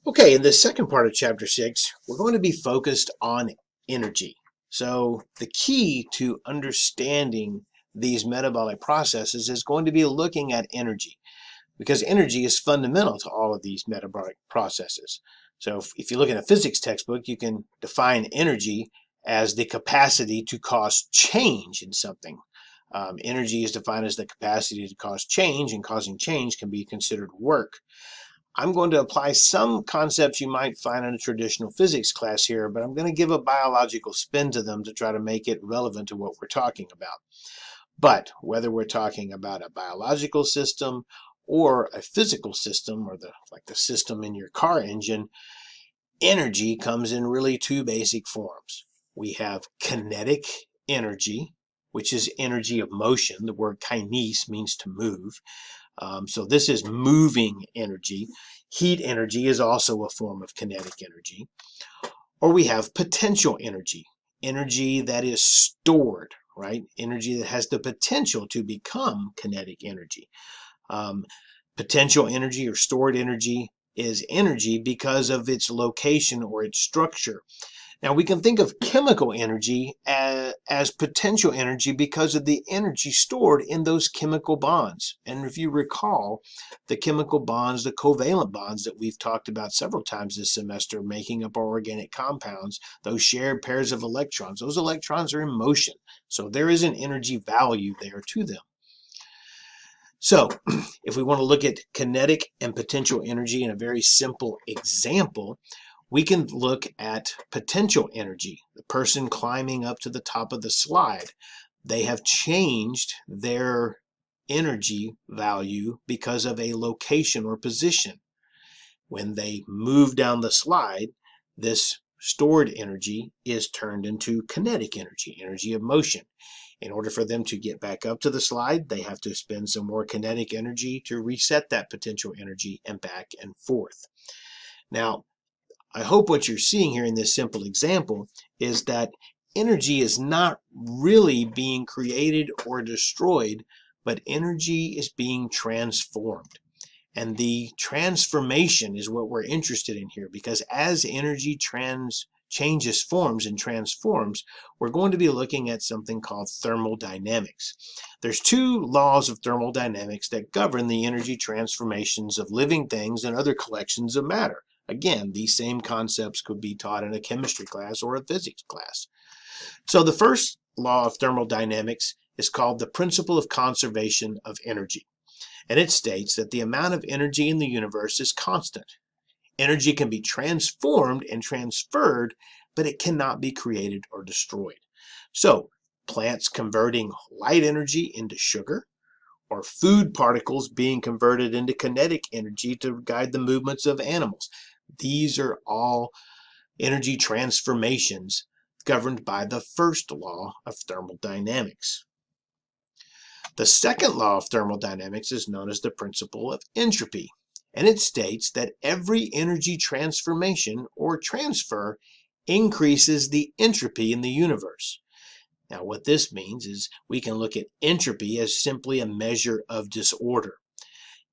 Okay, in the second part of chapter 6, we're going to be focused on energy. So the key to understanding these metabolic processes is going to be looking at energy, because energy is fundamental to all of these metabolic processes. So if you look in a physics textbook, you can define energy as the capacity to cause change in something. Energy is defined as the capacity to cause change, and causing change can be considered work. I'm going to apply some concepts you might find in a traditional physics class here, but I'm going to give a biological spin to them to try to make it relevant to what we're talking about. But whether we're talking about a biological system or a physical system, or like the system in your car engine, energy comes in really two basic forms. We have kinetic energy, which is energy of motion. The word kines means to move. So this is moving energy. Heat energy is also a form of kinetic energy. Or we have potential energy, energy that is stored, right? Energy that has the potential to become kinetic energy. Potential energy or stored energy is energy because of its location or its structure. Now, we can think of chemical energy as potential energy because of the energy stored in those chemical bonds. And if you recall, the chemical bonds, the covalent bonds that we've talked about several times this semester, making up our organic compounds, those shared pairs of electrons, those electrons are in motion. So there is an energy value there to them. So if we want to look at kinetic and potential energy in a very simple example, we can look at potential energy. The person climbing up to the top of the slide, they have changed their energy value because of a location or position. When they move down the slide, this stored energy is turned into kinetic energy, energy of motion. In order for them to get back up to the slide, they have to spend some more kinetic energy to reset that potential energy and back and forth. Now, I hope what you're seeing here in this simple example is that energy is not really being created or destroyed, but energy is being transformed. And the transformation is what we're interested in here, because as energy changes forms and transforms, we're going to be looking at something called thermodynamics. There's two laws of thermodynamics that govern the energy transformations of living things and other collections of matter. Again, these same concepts could be taught in a chemistry class or a physics class. So the first law of thermodynamics is called the principle of conservation of energy. And it states that the amount of energy in the universe is constant. Energy can be transformed and transferred, but it cannot be created or destroyed. So plants converting light energy into sugar, or food particles being converted into kinetic energy to guide the movements of animals. These are all energy transformations governed by the first law of thermodynamics. The second law of thermodynamics is known as the principle of entropy, and it states that every energy transformation or transfer increases the entropy in the universe. Now, what this means is we can look at entropy as simply a measure of disorder.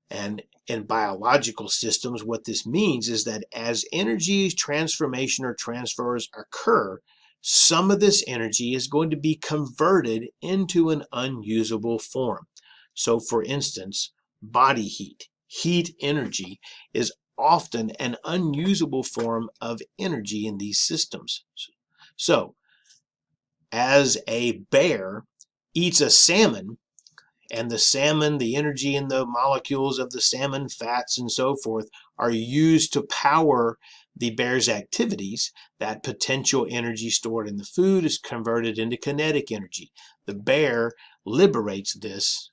And in biological systems, what this means is that as energy transformation or transfers occur, some of this energy is going to be converted into an unusable form. So, for instance, body heat, heat energy, is often an unusable form of energy in these systems. So, as a bear eats a salmon, and the salmon, the energy in the molecules of the salmon, fats and so forth, are used to power the bear's activities, that potential energy stored in the food is converted into kinetic energy. The bear liberates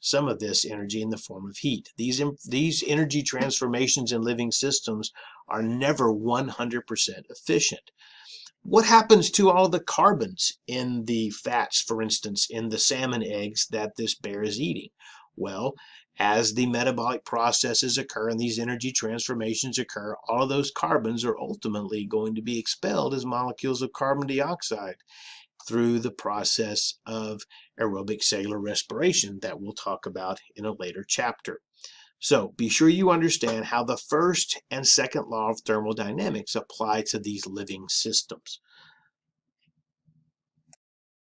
some of this energy in the form of heat. These energy transformations in living systems are never 100% efficient. What happens to all the carbons in the fats, for instance, in the salmon eggs that this bear is eating? Well, as the metabolic processes occur and these energy transformations occur, all of those carbons are ultimately going to be expelled as molecules of carbon dioxide through the process of aerobic cellular respiration that we'll talk about in a later chapter. So be sure you understand how the first and second law of thermodynamics apply to these living systems.